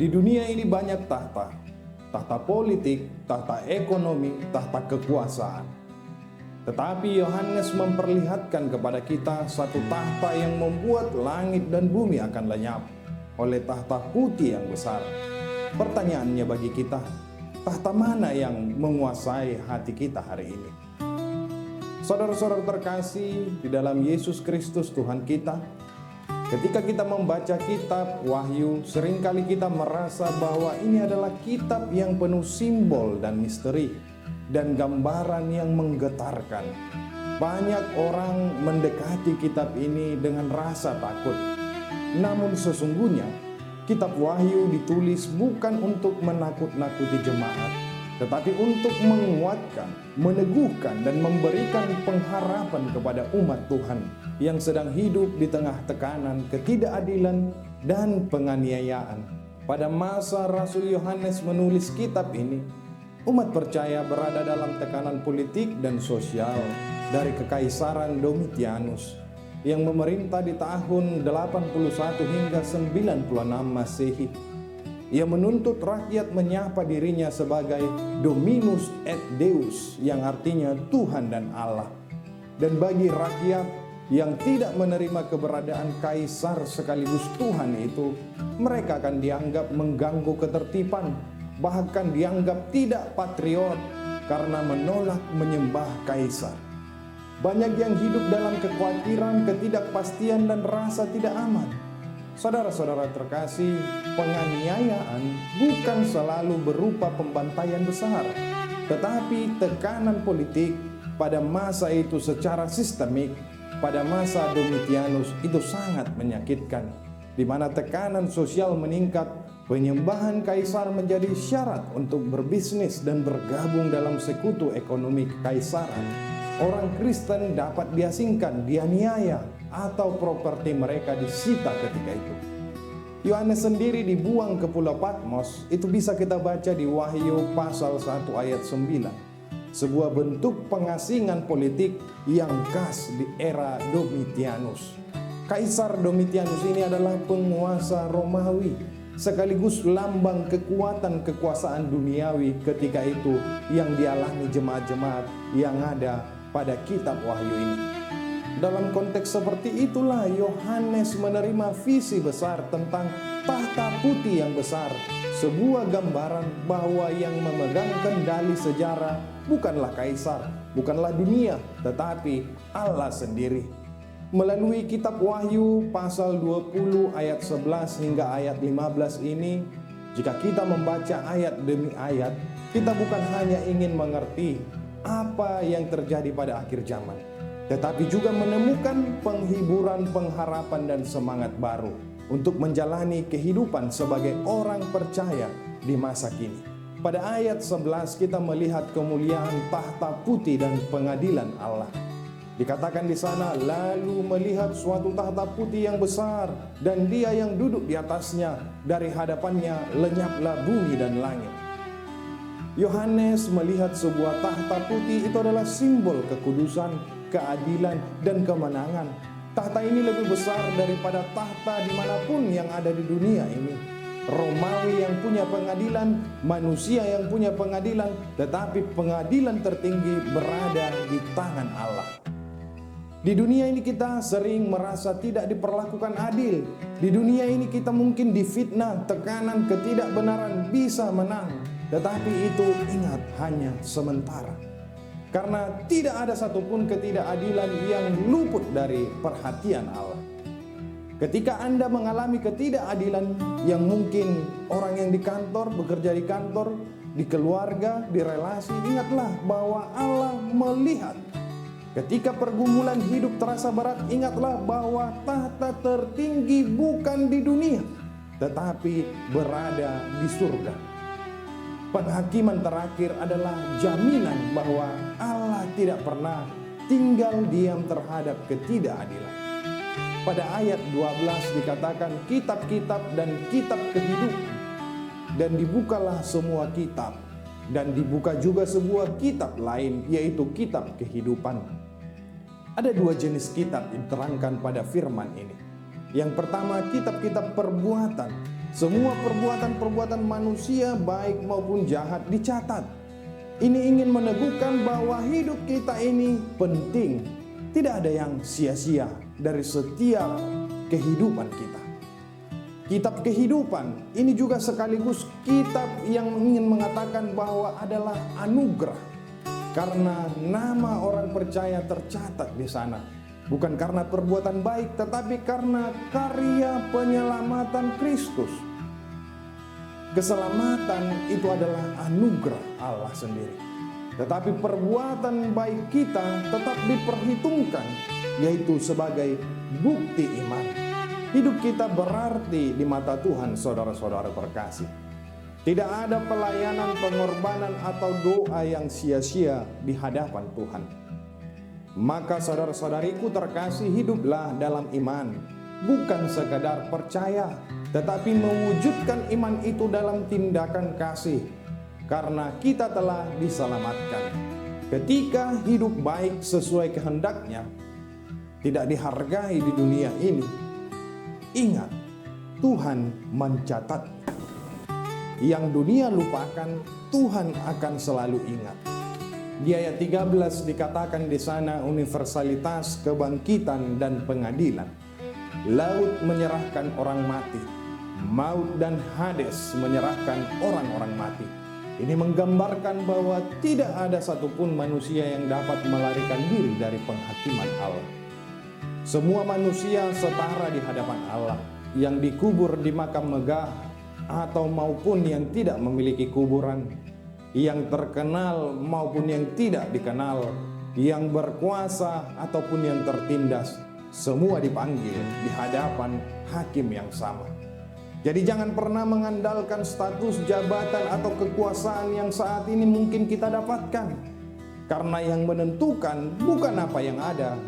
Di dunia ini banyak tahta. Tahta politik, tahta ekonomi, tahta kekuasaan. Tetapi Yohanes memperlihatkan kepada kita satu tahta yang membuat langit dan bumi akan lenyap oleh tahta putih yang besar. Pertanyaannya bagi kita, tahta mana yang menguasai hati kita hari ini? Saudara-saudara terkasih di dalam Yesus Kristus Tuhan kita, ketika kita membaca kitab Wahyu, seringkali kita merasa bahwa ini adalah kitab yang penuh simbol dan misteri dan gambaran yang menggetarkan. Banyak orang mendekati kitab ini dengan rasa takut. Namun sesungguhnya kitab Wahyu ditulis bukan untuk menakut-nakuti jemaat, tetapi untuk menguatkan, meneguhkan, dan memberikan pengharapan kepada umat Tuhan yang sedang hidup di tengah tekanan, ketidakadilan, dan penganiayaan. Pada masa Rasul Yohanes menulis kitab ini, umat percaya berada dalam tekanan politik dan sosial dari Kekaisaran Domitianus yang memerintah di tahun 81 hingga 96 Masehi. Ia menuntut rakyat menyapa dirinya sebagai Dominus et Deus, yang artinya Tuhan dan Allah. Dan bagi rakyat yang tidak menerima keberadaan kaisar sekaligus Tuhan itu, mereka akan dianggap mengganggu ketertiban, bahkan dianggap tidak patriot karena menolak menyembah kaisar. Banyak yang hidup dalam kekhawatiran, ketidakpastian, dan rasa tidak aman. Saudara-saudara terkasih, penganiayaan bukan selalu berupa pembantaian besar, tetapi tekanan politik pada masa itu secara sistemik, pada masa Domitianus itu sangat menyakitkan, di mana tekanan sosial meningkat. Penyembahan kaisar menjadi syarat untuk berbisnis dan bergabung dalam sekutu ekonomi kekaisaran. Orang Kristen dapat diasingkan, dianiaya, atau properti mereka disita ketika itu. Yohanes sendiri dibuang ke Pulau Patmos, itu bisa kita baca di Wahyu pasal 1 ayat 9. Sebuah bentuk pengasingan politik yang khas di era Domitianus. Kaisar Domitianus ini adalah penguasa Romawi, sekaligus lambang kekuatan kekuasaan duniawi ketika itu yang dialami jemaat-jemaat yang ada pada kitab Wahyu ini. Dalam konteks seperti itulah Yohanes menerima visi besar tentang tahta putih yang besar, sebuah gambaran bahwa yang memegang kendali sejarah bukanlah kaisar, bukanlah dunia, tetapi Allah sendiri. Melalui kitab Wahyu pasal 20 ayat 11 hingga ayat 15 ini, jika kita membaca ayat demi ayat, kita bukan hanya ingin mengerti apa yang terjadi pada akhir zaman, tetapi juga menemukan penghiburan, pengharapan, dan semangat baru untuk menjalani kehidupan sebagai orang percaya di masa kini. Pada ayat 11 kita melihat kemuliaan tahta putih dan pengadilan Allah. Dikatakan di sana, lalu melihat suatu tahta putih yang besar dan dia yang duduk di atasnya, dari hadapannya lenyaplah bumi dan langit. Yohanes melihat sebuah tahta putih, itu adalah simbol kekudusan, keadilan, dan kemenangan. Tahta ini lebih besar daripada tahta dimanapun yang ada di dunia ini. Romawi yang punya pengadilan, manusia yang punya pengadilan, tetapi pengadilan tertinggi berada di tangan Allah. Di dunia ini kita sering merasa tidak diperlakukan adil. Di dunia ini kita mungkin difitnah, tekanan, ketidakbenaran bisa menang. Tetapi itu ingat, hanya sementara. Karena tidak ada satupun ketidakadilan yang luput dari perhatian Allah. Ketika Anda mengalami ketidakadilan yang mungkin orang yang di kantor, bekerja di kantor, di keluarga, di relasi, ingatlah bahwa Allah melihat. Ketika pergumulan hidup terasa berat, ingatlah bahwa tahta tertinggi bukan di dunia, tetapi berada di surga. Penghakiman terakhir adalah jaminan bahwa Allah tidak pernah tinggal diam terhadap ketidakadilan. Pada ayat 12 dikatakan kitab-kitab dan kitab kehidupan, dan dibukalah semua kitab, dan dibuka juga sebuah kitab lain, yaitu kitab kehidupan. Ada dua jenis kitab yang diterangkan pada firman ini. Yang pertama, kitab-kitab perbuatan. Semua perbuatan-perbuatan manusia baik maupun jahat dicatat. Ini ingin meneguhkan bahwa hidup kita ini penting. Tidak ada yang sia-sia dari setiap kehidupan kita. Kitab kehidupan ini juga sekaligus kitab yang ingin mengatakan bahwa adalah anugerah. Karena nama orang percaya tercatat di sana. Bukan karena perbuatan baik, tetapi karena karya penyelamatan Kristus. Keselamatan itu adalah anugerah Allah sendiri. Tetapi perbuatan baik kita tetap diperhitungkan, yaitu sebagai bukti iman. Hidup kita berarti di mata Tuhan, saudara-saudara terkasih. Tidak ada pelayanan, pengorbanan, atau doa yang sia-sia di hadapan Tuhan. Maka saudara-saudariku terkasih, hiduplah dalam iman. Bukan sekadar percaya, tetapi mewujudkan iman itu dalam tindakan kasih. Karena kita telah diselamatkan. Ketika hidup baik sesuai kehendaknya, tidak dihargai di dunia ini, ingat, Tuhan mencatat. Yang dunia lupakan, Tuhan akan selalu ingat. Di ayat 13 dikatakan di sana universalitas kebangkitan dan pengadilan. Laut menyerahkan orang mati, maut dan Hades menyerahkan orang-orang mati. Ini menggambarkan bahwa tidak ada satupun manusia yang dapat melarikan diri dari penghakiman Allah. Semua manusia setara di hadapan Allah, yang dikubur di makam megah atau maupun yang tidak memiliki kuburan, yang terkenal maupun yang tidak dikenal, yang berkuasa ataupun yang tertindas, semua dipanggil di hadapan hakim yang sama. Jadi jangan pernah mengandalkan status jabatan atau kekuasaan yang saat ini mungkin kita dapatkan. Karena yang menentukan bukan apa yang ada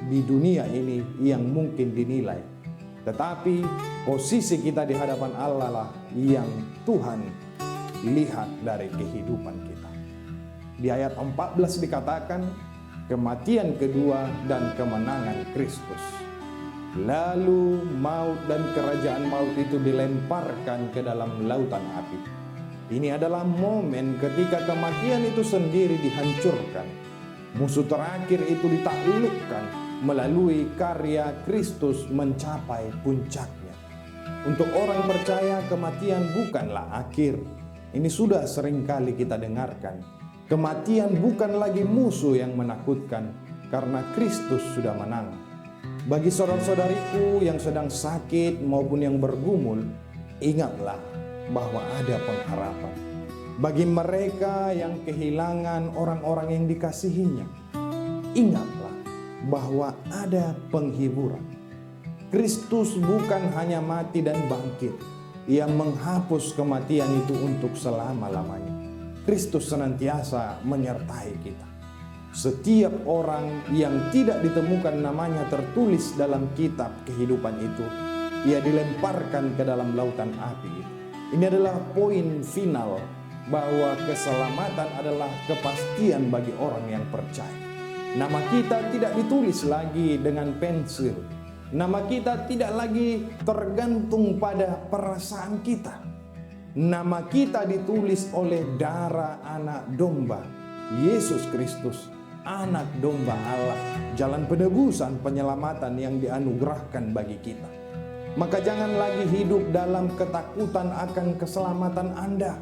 di dunia ini yang mungkin dinilai, tetapi posisi kita di hadapan Allah lah yang Tuhan lihat dari kehidupan kita. Di ayat 14 dikatakan kematian kedua dan kemenangan Kristus. Lalu maut dan kerajaan maut itu dilemparkan ke dalam lautan api. Ini adalah momen ketika kematian itu sendiri dihancurkan. Musuh terakhir itu ditaklukkan melalui karya Kristus mencapai puncaknya. Untuk orang percaya, kematian bukanlah akhir. Ini sudah seringkali kita dengarkan. Kematian bukan lagi musuh yang menakutkan, karena Kristus sudah menang. Bagi saudara-saudariku yang sedang sakit maupun yang bergumul, ingatlah bahwa ada pengharapan. Bagi mereka yang kehilangan orang-orang yang dikasihinya, ingatlah bahwa ada penghiburan. Kristus bukan hanya mati dan bangkit, Ia menghapus kematian itu untuk selama-lamanya. Kristus senantiasa menyertai kita. Setiap orang yang tidak ditemukan namanya tertulis dalam kitab kehidupan itu, ia dilemparkan ke dalam lautan api. Ini adalah poin final bahwa keselamatan adalah kepastian bagi orang yang percaya. Nama kita tidak ditulis lagi dengan pensil. Nama kita tidak lagi tergantung pada perasaan kita. Nama kita ditulis oleh darah anak domba, Yesus Kristus, anak domba Allah, jalan penebusan penyelamatan yang dianugerahkan bagi kita. Maka jangan lagi hidup dalam ketakutan akan keselamatan Anda.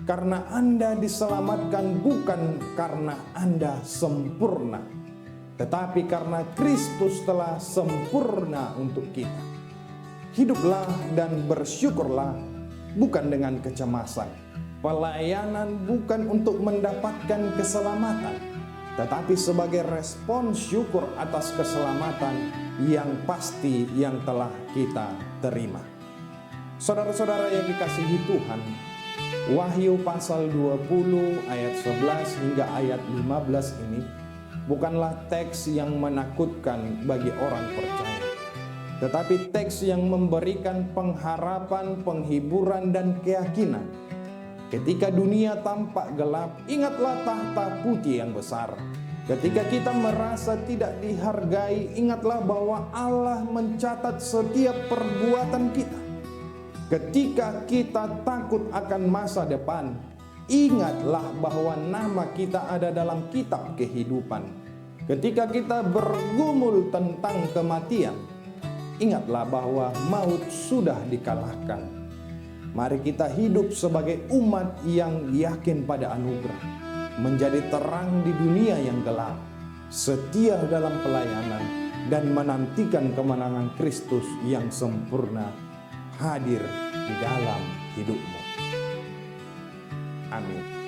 Karena Anda diselamatkan bukan karena Anda sempurna, tetapi karena Kristus telah sempurna untuk kita. Hiduplah dan bersyukurlah bukan dengan kecemasan. Pelayanan bukan untuk mendapatkan keselamatan, tetapi sebagai respon syukur atas keselamatan yang pasti yang telah kita terima. Saudara-saudara yang dikasihi Tuhan, Wahyu pasal 20 ayat 11 hingga ayat 15 ini bukanlah teks yang menakutkan bagi orang percaya, tetapi teks yang memberikan pengharapan, penghiburan, dan keyakinan. Ketika dunia tampak gelap, ingatlah tahta putih yang besar. Ketika kita merasa tidak dihargai, ingatlah bahwa Allah mencatat setiap perbuatan kita. Ketika kita takut akan masa depan, ingatlah bahwa nama kita ada dalam kitab kehidupan. Ketika kita bergumul tentang kematian, ingatlah bahwa maut sudah dikalahkan. Mari kita hidup sebagai umat yang yakin pada anugerah, menjadi terang di dunia yang gelap, setia dalam pelayanan, dan menantikan kemenangan Kristus yang sempurna hadir di dalam hidupmu. Amin.